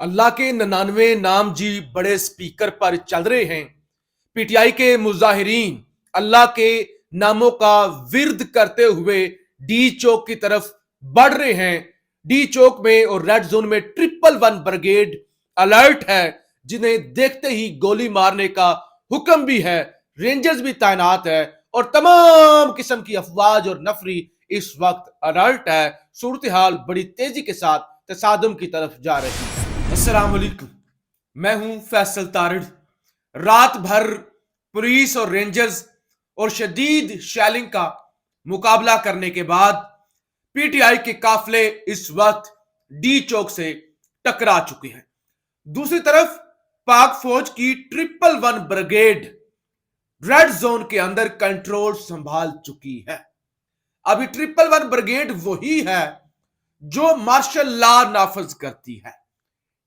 اللہ کے 99 نام جی بڑے سپیکر پر چل رہے ہیں۔ پی ٹی آئی کے مظاہرین اللہ کے ناموں کا ورد کرتے ہوئے ڈی چوک کی طرف بڑھ رہے ہیں۔ ڈی چوک میں اور ریڈ زون میں 111 بریگیڈ الرٹ ہے، جنہیں دیکھتے ہی گولی مارنے کا حکم بھی ہے۔ رینجرز بھی تعینات ہے اور تمام قسم کی افواج اور نفری اس وقت الرٹ ہے۔ صورتحال بڑی تیزی کے ساتھ تصادم کی طرف جا رہی ہے۔ السلام علیکم، میں ہوں فیصل تارڑ۔ رات بھر پولیس اور رینجرز اور شدید شیلنگ کا مقابلہ کرنے کے بعد پی ٹی آئی کے قافلے اس وقت ڈی چوک سے ٹکرا چکے ہیں۔ دوسری طرف پاک فوج کی 111 بریگیڈ ریڈ زون کے اندر کنٹرول سنبھال چکی ہے۔ ابھی 111 بریگیڈ وہی ہے جو مارشل لا نافذ کرتی ہے،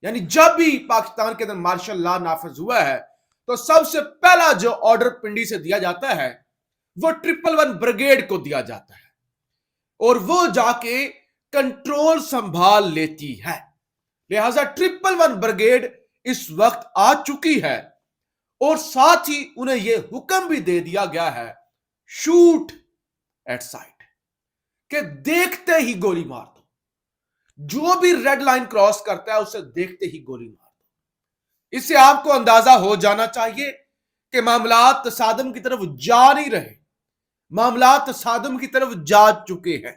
یعنی جب بھی پاکستان کے اندر مارشل لا نافذ ہوا ہے تو سب سے پہلا جو آرڈر پنڈی سے دیا جاتا ہے وہ 111 بریگیڈ کو دیا جاتا ہے اور وہ جا کے کنٹرول سنبھال لیتی ہے۔ لہذا 111 بریگیڈ اس وقت آ چکی ہے اور ساتھ ہی انہیں یہ حکم بھی دے دیا گیا ہے، شوٹ ایٹ سائٹ، کہ دیکھتے ہی گولی مار دو۔ جو بھی ریڈ لائن کراس کرتا ہے اسے دیکھتے ہی گولی مار دو۔ اس سے آپ کو اندازہ ہو جانا چاہیے کہ معاملات تصادم کی طرف جا نہیں رہے، معاملات تصادم کی طرف جا چکے ہیں۔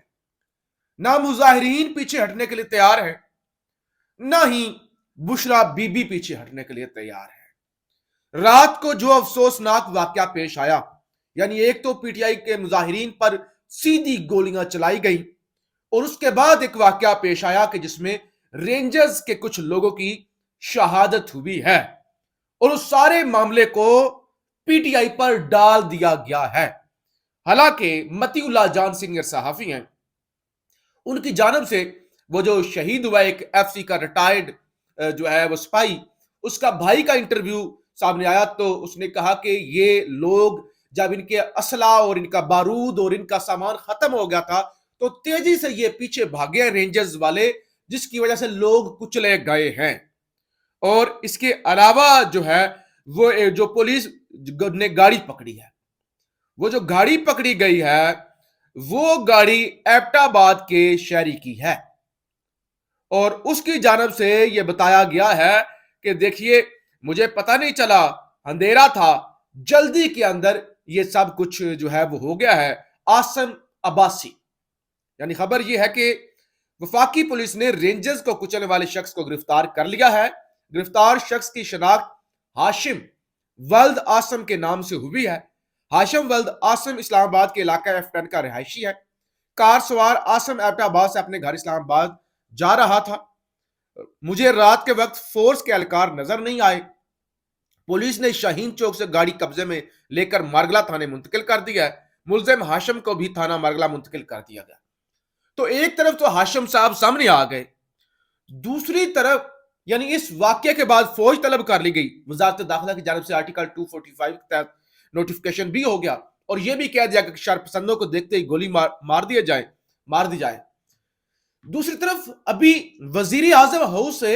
نہ مظاہرین پیچھے ہٹنے کے لیے تیار ہیں، نہ ہی بشرا بی بی پیچھے ہٹنے کے لیے تیار ہے۔ رات کو جو افسوسناک واقعہ پیش آیا، یعنی ایک تو پی ٹی آئی کے مظاہرین پر سیدھی گولیاں چلائی گئی اور اس کے بعد ایک واقعہ پیش آیا کہ جس میں رینجرز کے کچھ لوگوں کی شہادت ہوئی ہے اور اس سارے معاملے کو پی ٹی آئی پر ڈال دیا گیا ہے۔ حالانکہ متی اللہ جان سینئر صحافی ہیں، ان کی جانب سے وہ جو شہید ہوا ایک ایف سی کا ریٹائرڈ جو ہے وہ سپاہی، اس کا بھائی کا انٹرویو سامنے آیا تو اس نے کہا کہ یہ لوگ جب ان کے اسلحہ اور ان کا بارود اور ان کا سامان ختم ہو گیا تھا تو تیزی سے یہ پیچھے بھاگے ہیں رینجرز والے، جس کی وجہ سے لوگ کچلے گئے ہیں۔ اور اس کے علاوہ جو ہے وہ جو پولیس نے گاڑی پکڑی ہے، وہ جو گاڑی پکڑی گئی ہے وہ گاڑی ایبٹ آباد کے شہری کی ہے اور اس کی جانب سے یہ بتایا گیا ہے کہ دیکھیے مجھے پتہ نہیں چلا، اندھیرا تھا، جلدی کے اندر یہ سب کچھ جو ہے وہ ہو گیا ہے۔ آسم عباسی، یعنی خبر یہ ہے کہ وفاقی پولیس نے رینجرز کو کچلنے والے شخص کو گرفتار کر لیا ہے۔ گرفتار شخص کی شناخت ہاشم ولد آسم کے نام سے ہوئی ہے۔ ہاشم ولد آسم اسلام آباد کے علاقہ F10 کا رہائشی ہے۔ کار سوار آسم ایبٹ آباد سے اپنے گھر اسلام آباد جا رہا تھا۔ مجھے رات کے وقت فورس کے اہلکار نظر نہیں آئے۔ پولیس نے شاہین چوک سے گاڑی قبضے میں لے کر مارگلا تھانے منتقل کر دیا ہے۔ ملزم ہاشم کو بھی تھانہ مارگلا منتقل کر دیا گیا۔ تو ایک طرف تو ہاشم صاحب سامنے آ گئے، دوسری طرف یعنی اس واقعے کے بعد فوج طلب کر لی گئی۔ وزارت داخلہ کی جانب سے آرٹیکل 245 کے تحت نوٹیفیکیشن بھی ہو گیا اور یہ بھی کہہ دیا کہ شرپسندوں کو دیکھتے ہی گولی مار دی جائے۔ دوسری طرف ابھی وزیر اعظم ہاؤس سے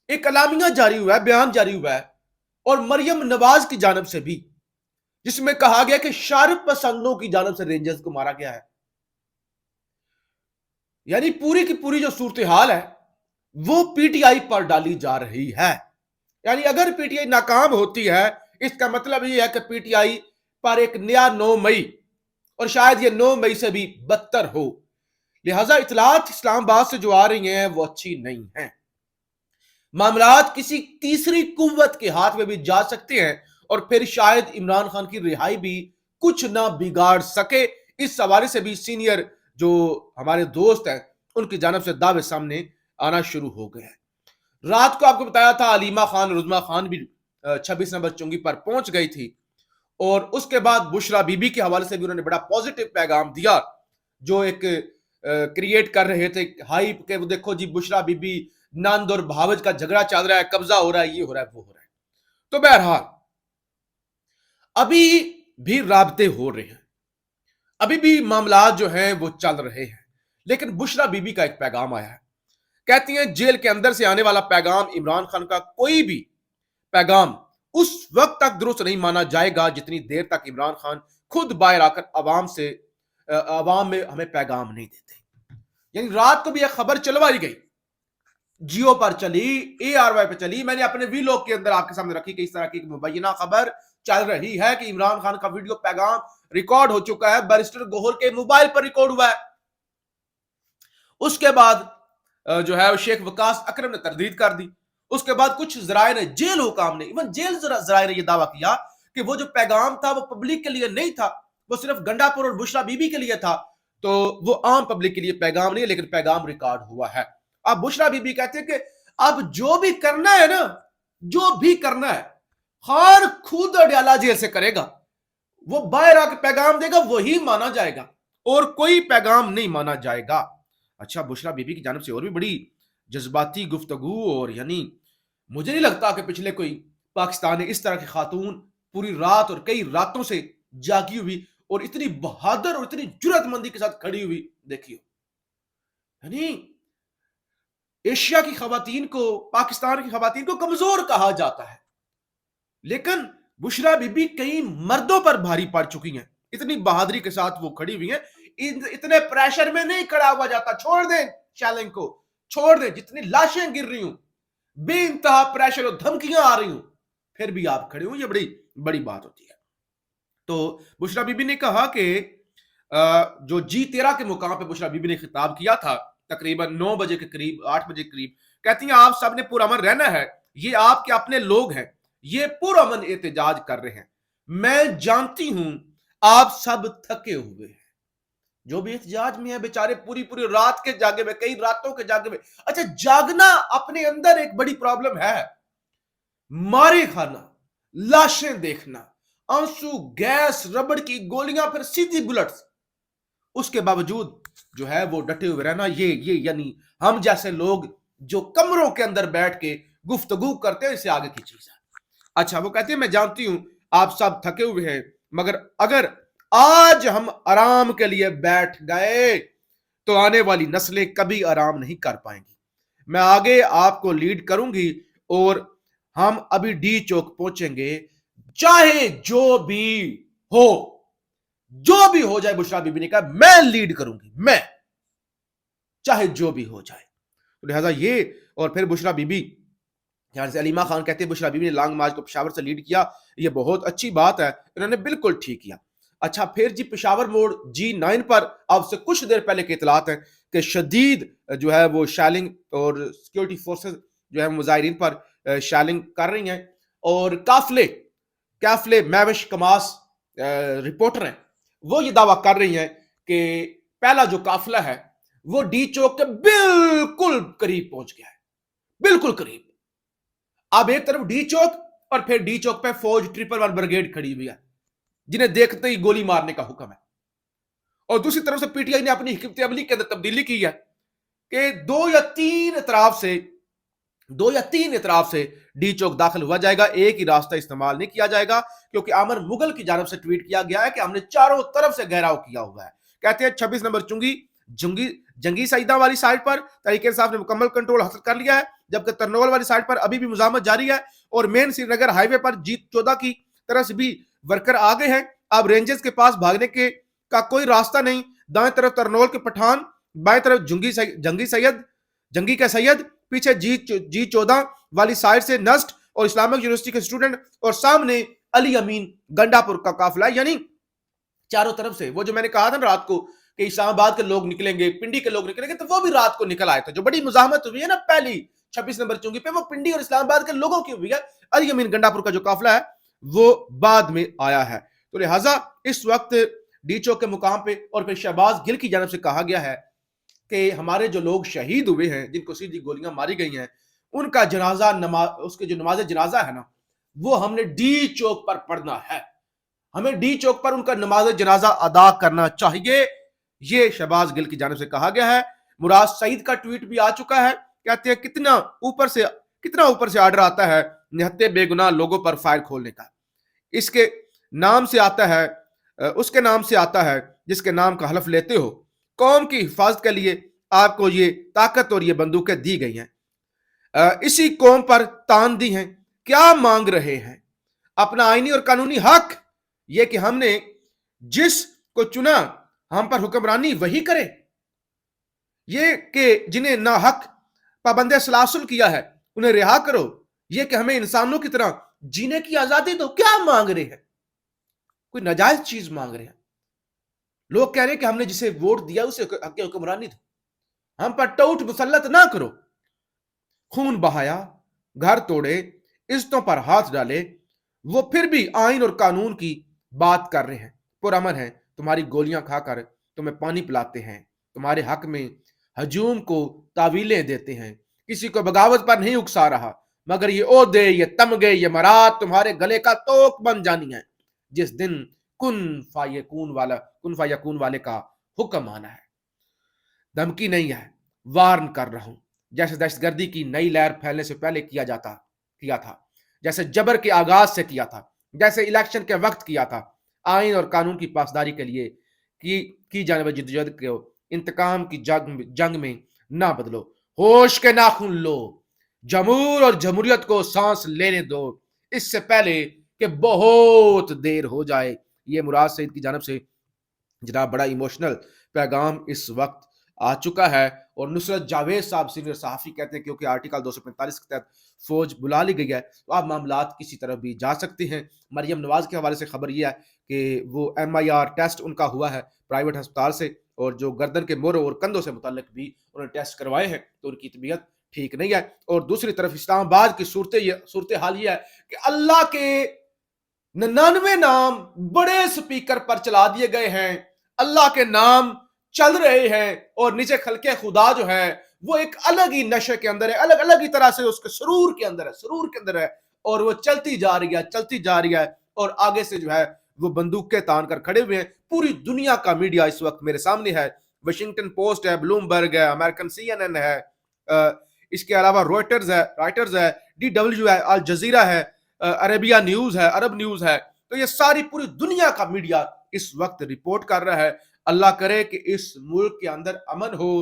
ایک اعلامیہ جاری ہوا ہے، بیان جاری ہوا ہے اور مریم نواز کی جانب سے بھی، جس میں کہا گیا کہ شرپسندوں کی جانب سے رینجرز کو مارا گیا ہے۔ یعنی پوری کی پوری جو صورتحال ہے وہ پی ٹی آئی پر ڈالی جا رہی ہے۔ یعنی اگر پی ٹی آئی ناکام ہوتی ہے اس کا مطلب یہ ہے کہ پی ٹی آئی پر ایک نیا 9 مئی اور شاید یہ 9 مئی سے بھی بدتر ہو۔ لہٰذا اطلاعات اسلام آباد سے جو آ رہی ہیں وہ اچھی نہیں ہیں۔ معاملات کسی تیسری قوت کے ہاتھ میں بھی جا سکتے ہیں اور پھر شاید عمران خان کی رہائی بھی کچھ نہ بگاڑ سکے۔ اس حوالے سے بھی سینئر جو ہمارے دوست ہیں ان کی جانب سے دعوے سامنے آنا شروع ہو گئے ہیں۔ رات کو آپ کو بتایا تھا علیمہ خان رزمہ خان بھی 26 نمبر چنگی پر پہنچ گئی تھی اور اس کے بعد بشرا بی بی کے حوالے سے بھی انہوں نے بڑا پوزیٹو پیغام دیا، جو ایک کریٹ کر رہے تھے ہائپ کہ وہ دیکھو جی بشرا بی بی نند اور بھاوج کا جھگڑا چل رہا ہے، قبضہ ہو رہا ہے، یہ ہو رہا ہے، وہ ہو رہا ہے۔ تو بہرحال ابھی بھی رابطے ہو رہے ہیں، ابھی بھی معاملات جو ہیں وہ چل رہے ہیں، لیکن بشرا بی بی کا ایک پیغام آیا ہے کہتی ہیں جیل کے اندر سے آنے والا پیغام عمران خان کا کوئی بھی پیغام اس وقت تک درست نہیں مانا جائے گا جتنی دیر تک عمران خان خود باہر آ کر عوام میں ہمیں پیغام نہیں دیتے. یعنی رات کو بھی ایک خبر چلوائی گئی, جیو پر چلی, ARY پہ چلی, میں نے اپنے ویلوگ کے اندر آپ کے سامنے رکھی کہ اس طرح کی مبینہ خبر چل رہی ہے کہ عمران خان کا ویڈیو پیغام ریکارڈ ہو چکا ہے, بیرسٹر گوہر کے موبائل پر ریکارڈ ہوا ہے. اس کے بعد جو ہے شیخ وقاص اکرم نے تردید کر دی. اس کے بعد کچھ ذرائع نے, جیل حکام نے, ایون جیل ذرائع نے یہ دعویٰ کیا کہ وہ جو پیغام تھا وہ پبلک کے لیے نہیں تھا, وہ صرف گنڈا پور اور بشرا بی بی کے لیے تھا, تو وہ عام پبلک کے لیے پیغام نہیں ہے لیکن پیغام ریکارڈ ہوا ہے. اب بشرا بی بی کہتے ہیں کہ اب جو بھی کرنا ہے نا, جو بھی کرنا ہے خان خود اڈیالہ جیل سے کرے گا, وہ باہر آ کے پیغام دے گا, وہی مانا جائے گا اور کوئی پیغام نہیں مانا جائے گا. اچھا, بشرا بی بی کی جانب سے اور بھی بڑی جذباتی گفتگو, اور یعنی مجھے نہیں لگتا کہ پچھلے کوئی پاکستان نے اس طرح کی خاتون پوری رات اور کئی راتوں سے جاگی ہوئی اور اتنی بہادر اور اتنی جرأت مندی کے ساتھ کھڑی ہوئی دیکھی ہو. یعنی ایشیا کی خواتین کو, پاکستان کی خواتین کو کمزور کہا جاتا ہے, لیکن بشرا بی بی کئی مردوں پر بھاری پڑ چکی ہیں. اتنی بہادری کے ساتھ وہ کھڑی ہوئی ہیں, اتنے پریشر میں نہیں کھڑا ہوا جاتا. چھوڑ دیں شیلنگ کو, چھوڑ دیں, جتنی لاشیں گر رہی ہوں, بے انتہا پریشر اور دھمکیاں آ رہی ہوں, پھر بھی آپ کھڑے ہوں, یہ بڑی بڑی بات ہوتی ہے. تو بشرا بی بی نے کہا کہ جو G13 کے مقام پہ بشرا بی بی نے خطاب کیا تھا تقریباً 9 بجے کے قریب, 8 بجے کے قریب, کہتی ہیں آپ سب نے پرامن رہنا ہے, یہ آپ کے اپنے لوگ ہیں, یہ پرامن احتجاج کر رہے ہیں, میں جانتی ہوں آپ سب تھکے ہوئے ہیں, جو بھی احتجاج میں ہیں بیچارے پوری رات کے جاگے میں, کئی راتوں کے جاگے میں. اچھا, جاگنا اپنے اندر ایک بڑی پرابلم ہے, مارے کھانا, لاشیں دیکھنا, آنسو, گیس, ربڑ کی گولیاں, پھر سیدھی بلٹس, اس کے باوجود جو ہے وہ ڈٹے ہوئے رہنا, یہ یعنی ہم جیسے لوگ جو کمروں کے اندر بیٹھ کے گفتگو کرتے ہیں, اس سے آگے کی چیز ہے. اچھا, وہ کہتے ہیں میں جانتی ہوں آپ سب تھکے ہوئے ہیں, مگر اگر آج ہم آرام کے لیے بیٹھ گئے تو آنے والی نسلیں کبھی آرام نہیں کر پائیں گی. میں آگے آپ کو لیڈ کروں گی اور ہم ابھی ڈی چوک پہنچیں گے, چاہے جو بھی ہو جائے. بشرا بی بی نے کہا میں لیڈ کروں گی, میں چاہے جو بھی ہو جائے. لہذا یہ, اور پھر بشرا بی بی, یہاں سے علیمہ خان کہتے ہیں بشرا بی بی نے لانگ مارچ کو پشاور سے لیڈ کیا, یہ بہت اچھی بات ہے, انہوں نے بالکل ٹھیک کیا. اچھا, پھر جی پشاور موڑ G9 پر اب سے کچھ دیر پہلے کے اطلاعات ہیں کہ شدید جو ہے وہ شیلنگ اور سیکیورٹی فورسز جو ہے مظاہرین پر شیلنگ کر رہی ہیں, اور قافلے میوش کماس رپورٹر ہیں, وہ یہ دعویٰ کر رہی ہیں کہ پہلا جو قافلہ ہے وہ ڈی چوک کے بالکل قریب پہنچ گیا ہے, بالکل قریب. اب ایک طرف ڈی چوک اور پھر ڈی چوک پہ فوج 111 بریگیڈ کھڑی ہوئی ہے جنہیں دیکھتے ہی گولی مارنے کا حکم ہے, اور دوسری طرف سے پی ٹی آئی نے اپنی حکمت عملی کے اندر تبدیلی کی ہے کہ 2 یا 3 اطراف سے ڈی چوک داخل ہوا جائے گا, ایک ہی راستہ استعمال نہیں کیا جائے گا, کیونکہ عامر مغل کی جانب سے ٹویٹ کیا گیا ہے کہ ہم نے چاروں طرف سے گھیراؤ کیا ہوا ہے. کہتے ہیں 26 نمبر جنگی سعیدہ والی سائٹ پر تحریک انصاف نے مکمل کنٹرول حاصل کر لیا ہے, جبکہ ترنول والی سائٹ پر ابھی بھی مزاحمت جاری ہے, اور مین سری نگر ہائی وے پر G14 کی طرف سے بھی ورکر آگے ہیں. اب رینجز کے پاس بھاگنے کا کوئی راستہ نہیں, دائیں طرف ترنول کے پٹھان, بائیں طرف جنگی کا سید, پیچھے G14 والی سائٹ سے نسٹ اور اسلامک یونیورسٹی کے اسٹوڈنٹ, اور سامنے علی امین گنڈا پور کا قافلہ ہے. یعنی چاروں طرف سے, وہ جو میں نے کہا تھا نا رات کو کہ اسلام آباد کے لوگ نکلیں گے, پنڈی کے لوگ نکلیں گے, تو وہ بھی رات کو نکل آئے تھے. جو بڑی مزاحمت ہوئی ہے نا پہلی 26 نمبر چنگی پہ, وہ پنڈی اور اسلام آباد کے لوگوں کی ہوئی ہے. علی امین گنڈا پور کا جو قافلہ ہے وہ بعد میں آیا ہے. تو لہٰذا اس وقت ڈی چوک کے مقام پہ اور پھر شہباز گل کی جانب سے کہا گیا ہے کہ ہمارے جو لوگ شہید ہوئے ہیں, جن کو سیدھی گولیاں ماری گئی ہیں, ان کا جنازہ, اس کے جو نماز جنازہ ہے نا, وہ ہم نے ڈی چوک پر پڑھنا ہے, ہمیں ڈی چوک پر ان کا نماز جنازہ ادا کرنا چاہیے. یہ شہباز گل کی جانب سے کہا گیا ہے. مراد سعید کا ٹویٹ بھی آ چکا ہے, کہتے ہیں کتنا اوپر سے آرڈر آتا ہے نہتے بے گناہ لوگوں پر فائر کھولنے کا, اس کے نام سے آتا ہے جس کے نام کا حلف لیتے ہو. قوم کی حفاظت کے لیے آپ کو یہ طاقت اور یہ بندوقیں دی گئی ہیں، اسی قوم پر تان دی ہیں. کیا مانگ رہے ہیں؟ اپنا آئینی اور قانونی حق، یہ کہ ہم نے جس کو چنا ہم پر حکمرانی وہی کرے. یہ کہ جنہیں ناحق پابند سلاسل کیا ہے انہیں رہا کرو. یہ کہ ہمیں انسانوں کی طرح جینے کی آزادی دو. کیا مانگ رہے ہیں؟ کوئی ناجائز چیز مانگ رہے ہیں. لوگ کہہ رہے ہیں کہ ہم نے جسے ووٹ دیا اسے حق حکمرانی دو، ہم پر ٹوٹ مسلط نہ کرو. خون بہایا، گھر توڑے، عزتوں پر ہاتھ ڈالے، وہ پھر بھی آئین اور قانون کی بات کر رہے ہیں. پرامن ہیں، تمہاری گولیاں کھا کر تمہیں پانی پلاتے ہیں، تمہارے حق میں ہجوم کو تعویلیں دیتے ہیں. کسی کو بغاوت پر نہیں اکسا رہا، مگر یہ عہدے، یہ تمغے، یہ مراد تمہارے گلے کا توق بن جانی ہے جس دن کن فیکون والے کا حکم آنا ہے. دھمکی نہیں ہے، وارن کر رہا ہوں. جیسے دہشت گردی کی نئی لہر پھیلنے سے پہلے کیا تھا، جیسے جبر کے آغاز سے کیا تھا، جیسے الیکشن کے وقت کیا تھا. آئین اور قانون کی پاسداری کے لیے کی جانے والی جدوجہد کو انتقام کی جنگ میں نہ بدلو. ہوش کے ناخن لو، جمہور اور جمہوریت کو سانس لینے دو اس سے پہلے کہ بہت دیر ہو جائے. یہ مراد سعید کی جانب سے جناب بڑا ایموشنل پیغام اس وقت آ چکا ہے. اور نصرت جاوید صاحب سینئر صحافی کہتے ہیں کیونکہ آرٹیکل 245 کے تحت فوج بلا لی گئی ہے تو آپ معاملات کسی طرف بھی جا سکتے ہیں. مریم نواز کے حوالے سے خبر یہ ہے کہ وہ MIR ٹیسٹ ان کا ہوا ہے پرائیویٹ ہسپتال سے، اور جو گردن کے مروں اور کندھوں سے متعلق بھی انہوں نے ٹیسٹ کروائے ہیں تو ان کی طبیعت ٹھیک نہیں ہے. اور دوسری طرف اسلام آباد کی صورتحال یہ ہے کہ اللہ کے 99 نام بڑے سپیکر پر چلا دیے گئے ہیں. اللہ کے نام چل رہے ہیں اور نیچے خلق خدا جو ہے وہ ایک الگ ہی نشے کے اندر ہے، الگ ہی طرح سے اس کے سرور کے اندر ہے اور وہ چلتی جا رہی ہے اور آگے سے جو ہے وہ بندوقیں تان کر کھڑے ہوئے ہیں. پوری دنیا کا میڈیا اس وقت میرے سامنے ہے. واشنگٹن پوسٹ ہے، بلومبرگ ہے، امریکن CNN ہے، اس کے علاوہ رائٹرز ہے، DW ہے، الجزیرہ ہے، عربیہ نیوز ہے، عرب نیوز ہے. تو یہ ساری پوری دنیا کا میڈیا اس وقت رپورٹ کر رہا ہے. اللہ کرے کہ اس ملک کے اندر امن ہو،